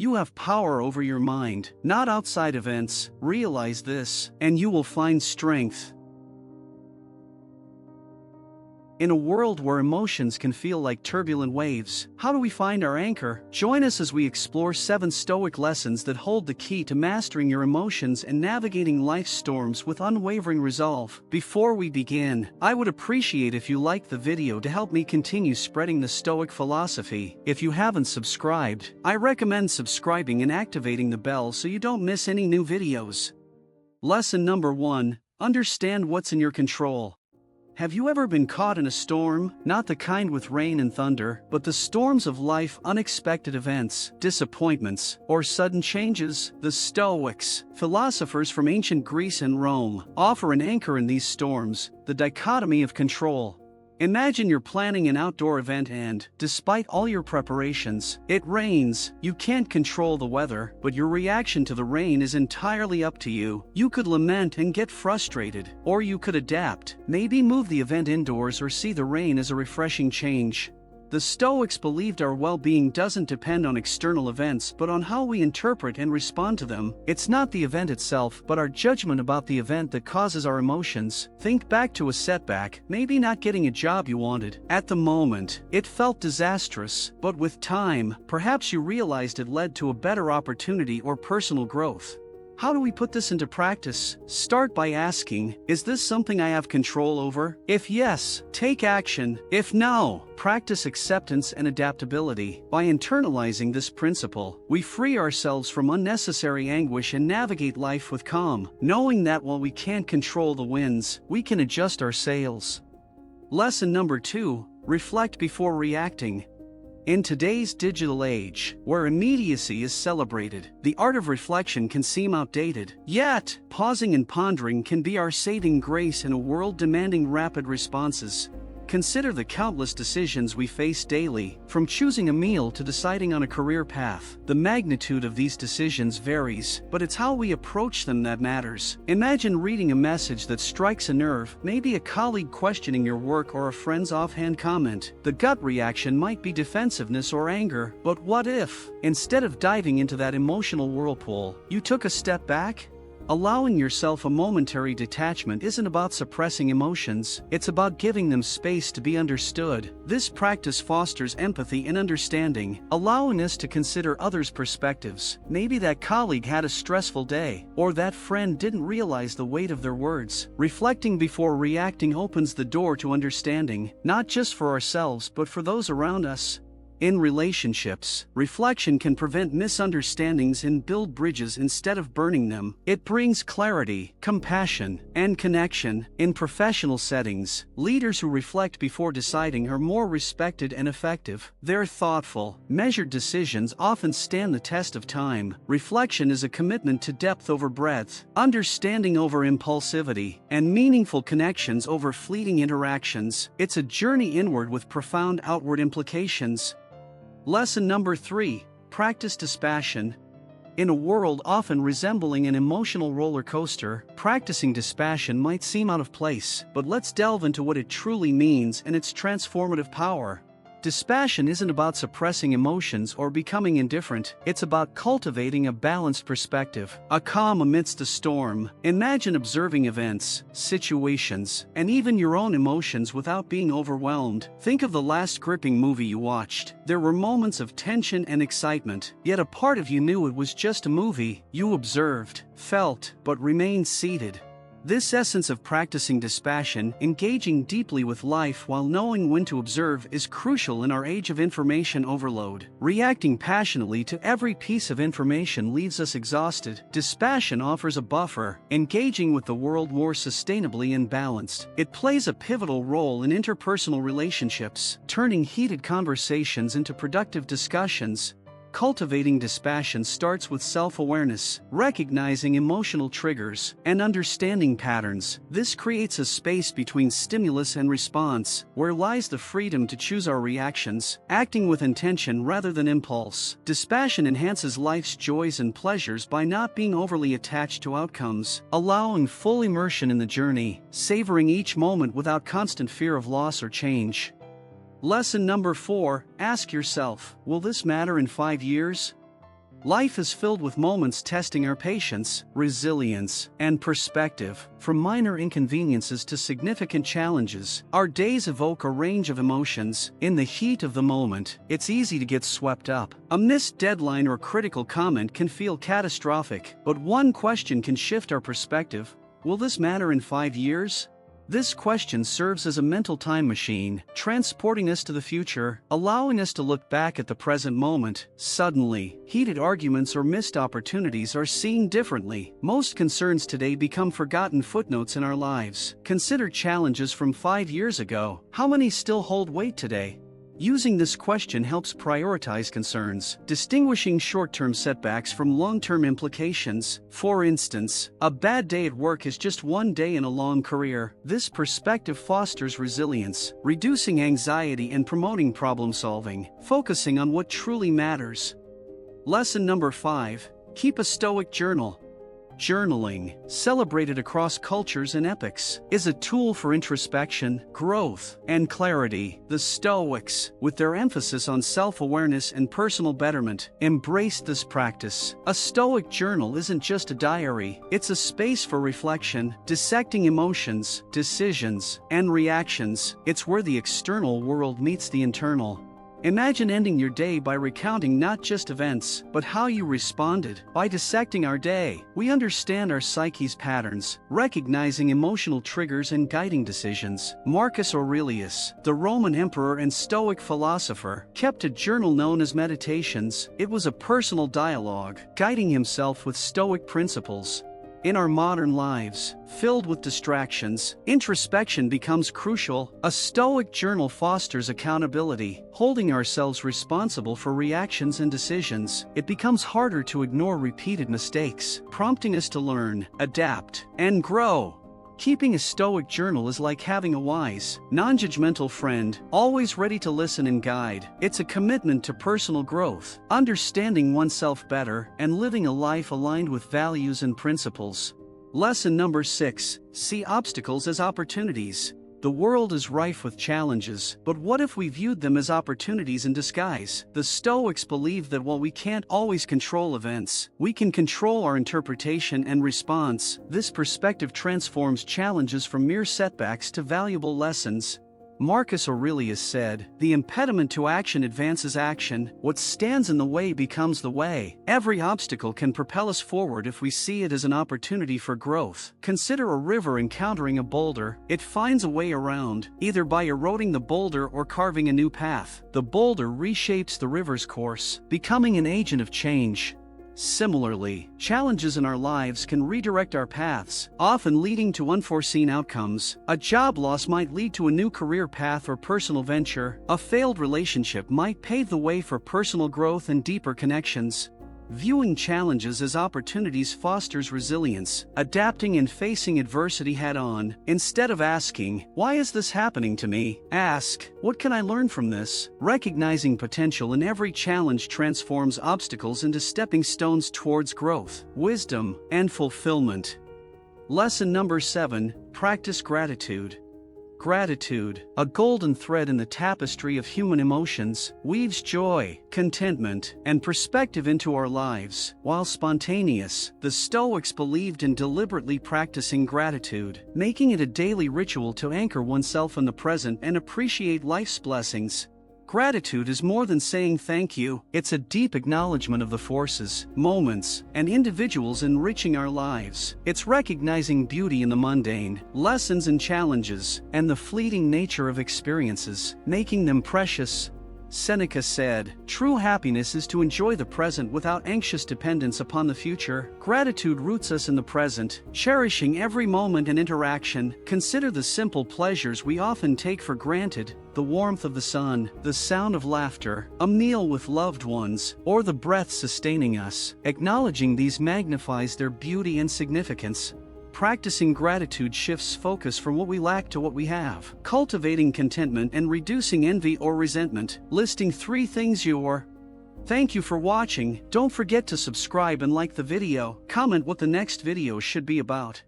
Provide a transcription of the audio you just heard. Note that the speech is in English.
You have power over your mind, not outside events. Realize this, and you will find strength. In a world where emotions can feel like turbulent waves, how do we find our anchor? Join us as we explore 7 Stoic lessons that hold the key to mastering your emotions and navigating life's storms with unwavering resolve. Before we begin, I would appreciate if you liked the video to help me continue spreading the Stoic philosophy. If you haven't subscribed, I recommend subscribing and activating the bell so you don't miss any new videos. Lesson number 1: understand what's in your control. Have you ever been caught in a storm? Not the kind with rain and thunder, but the storms of life, unexpected events, disappointments, or sudden changes? The Stoics, philosophers from ancient Greece and Rome, offer an anchor in these storms: the dichotomy of control. Imagine you're planning an outdoor event and, despite all your preparations, it rains. You can't control the weather, but your reaction to the rain is entirely up to you. You could lament and get frustrated, or you could adapt, maybe move the event indoors or see the rain as a refreshing change. The Stoics believed our well-being doesn't depend on external events but on how we interpret and respond to them. It's not the event itself but our judgment about the event that causes our emotions. Think back to a setback, maybe not getting a job you wanted. At the moment, it felt disastrous, but with time, perhaps you realized it led to a better opportunity or personal growth. How do we put this into practice? Start by asking, is this something I have control over? If yes, take action. If no, practice acceptance and adaptability. By internalizing this principle, we free ourselves from unnecessary anguish and navigate life with calm, knowing that while we can't control the winds, we can adjust our sails. Lesson number 2: reflect before reacting. In today's digital age, where immediacy is celebrated, the art of reflection can seem outdated. Yet, pausing and pondering can be our saving grace in a world demanding rapid responses. Consider the countless decisions we face daily, from choosing a meal to deciding on a career path. The magnitude of these decisions varies, but it's how we approach them that matters. Imagine reading a message that strikes a nerve, maybe a colleague questioning your work or a friend's offhand comment. The gut reaction might be defensiveness or anger, but what if, instead of diving into that emotional whirlpool, you took a step back? Allowing yourself a momentary detachment isn't about suppressing emotions, it's about giving them space to be understood. This practice fosters empathy and understanding, allowing us to consider others' perspectives. Maybe that colleague had a stressful day, or that friend didn't realize the weight of their words. Reflecting before reacting opens the door to understanding, not just for ourselves but for those around us. In relationships, reflection can prevent misunderstandings and build bridges instead of burning them. It brings clarity, compassion, and connection. In professional settings, leaders who reflect before deciding are more respected and effective. Their thoughtful, measured decisions often stand the test of time. Reflection is a commitment to depth over breadth, understanding over impulsivity, and meaningful connections over fleeting interactions. It's a journey inward with profound outward implications. Lesson number 3: practice dispassion. In a world often resembling an emotional roller coaster, practicing dispassion might seem out of place, but let's delve into what it truly means and its transformative power. Dispassion isn't about suppressing emotions or becoming indifferent, it's about cultivating a balanced perspective, a calm amidst a storm. Imagine observing events, situations, and even your own emotions without being overwhelmed. Think of the last gripping movie you watched. There were moments of tension and excitement, yet a part of you knew it was just a movie. You observed, felt, but remained seated. This essence of practicing dispassion, engaging deeply with life while knowing when to observe, is crucial in our age of information overload. Reacting passionately to every piece of information leaves us exhausted. Dispassion offers a buffer, engaging with the world more sustainably and balanced. It plays a pivotal role in interpersonal relationships, turning heated conversations into productive discussions. Cultivating dispassion starts with self-awareness, recognizing emotional triggers, and understanding patterns. This creates a space between stimulus and response, where lies the freedom to choose our reactions, acting with intention rather than impulse. Dispassion enhances life's joys and pleasures by not being overly attached to outcomes, allowing full immersion in the journey, savoring each moment without constant fear of loss or change. Lesson number 4: ask yourself, will this matter in 5 years? Life is filled with moments testing our patience, resilience, and perspective. From minor inconveniences to significant challenges, our days evoke a range of emotions. In the heat of the moment, it's easy to get swept up. A missed deadline or critical comment can feel catastrophic, but one question can shift our perspective. Will this matter in 5 years? This question serves as a mental time machine, transporting us to the future, allowing us to look back at the present moment. Suddenly, heated arguments or missed opportunities are seen differently. Most concerns today become forgotten footnotes in our lives. Consider challenges from 5 years ago. How many still hold weight today? Using this question helps prioritize concerns, distinguishing short-term setbacks from long-term implications. For instance, a bad day at work is just one day in a long career. This perspective fosters resilience, reducing anxiety and promoting problem-solving, focusing on what truly matters. Lesson number 5. Keep a Stoic journal. Journaling, celebrated across cultures and epochs, is a tool for introspection, growth, and clarity. The Stoics, with their emphasis on self-awareness and personal betterment, embraced this practice. A Stoic journal isn't just a diary, it's a space for reflection, dissecting emotions, decisions, and reactions. It's where the external world meets the internal. Imagine ending your day by recounting not just events, but how you responded. By dissecting our day, we understand our psyche's patterns, recognizing emotional triggers and guiding decisions. Marcus Aurelius, the Roman emperor and Stoic philosopher, kept a journal known as Meditations. It was a personal dialogue, guiding himself with Stoic principles. In our modern lives, filled with distractions, introspection becomes crucial. A Stoic journal fosters accountability, holding ourselves responsible for reactions and decisions. It becomes harder to ignore repeated mistakes, prompting us to learn, adapt, and grow. Keeping a Stoic journal is like having a wise, non-judgmental friend, always ready to listen and guide. It's a commitment to personal growth, understanding oneself better, and living a life aligned with values and principles. Lesson number 6. See obstacles as opportunities. The world is rife with challenges, but what if we viewed them as opportunities in disguise? The Stoics believe that while we can't always control events, we can control our interpretation and response. This perspective transforms challenges from mere setbacks to valuable lessons. Marcus Aurelius said, "The impediment to action advances action. What stands in the way becomes the way." Every obstacle can propel us forward if we see it as an opportunity for growth. Consider a river encountering a boulder. It finds a way around, either by eroding the boulder or carving a new path. The boulder reshapes the river's course, becoming an agent of change. Similarly, challenges in our lives can redirect our paths, often leading to unforeseen outcomes. A job loss might lead to a new career path or personal venture. A failed relationship might pave the way for personal growth and deeper connections. Viewing challenges as opportunities fosters resilience, adapting and facing adversity head-on. Instead of asking, "Why is this happening to me?" ask, "What can I learn from this?" Recognizing potential in every challenge transforms obstacles into stepping stones towards growth, wisdom, and fulfillment. Lesson number 7. Practice gratitude. Gratitude, a golden thread in the tapestry of human emotions, weaves joy, contentment, and perspective into our lives. While spontaneous, the Stoics believed in deliberately practicing gratitude, making it a daily ritual to anchor oneself in the present and appreciate life's blessings. Gratitude is more than saying thank you. It's a deep acknowledgement of the forces, moments, and individuals enriching our lives. It's recognizing beauty in the mundane, lessons and challenges, and the fleeting nature of experiences, making them precious. Seneca said, "True happiness is to enjoy the present without anxious dependence upon the future." Gratitude roots us in the present, cherishing every moment and interaction. Consider the simple pleasures we often take for granted: the warmth of the sun, the sound of laughter, a meal with loved ones, or the breath sustaining us. Acknowledging these magnifies their beauty and significance. Practicing gratitude shifts focus from what we lack to what we have, cultivating contentment and reducing envy or resentment. Listing 3 things you're. Thank you for watching. Don't forget to subscribe and like the video. Comment what the next video should be about.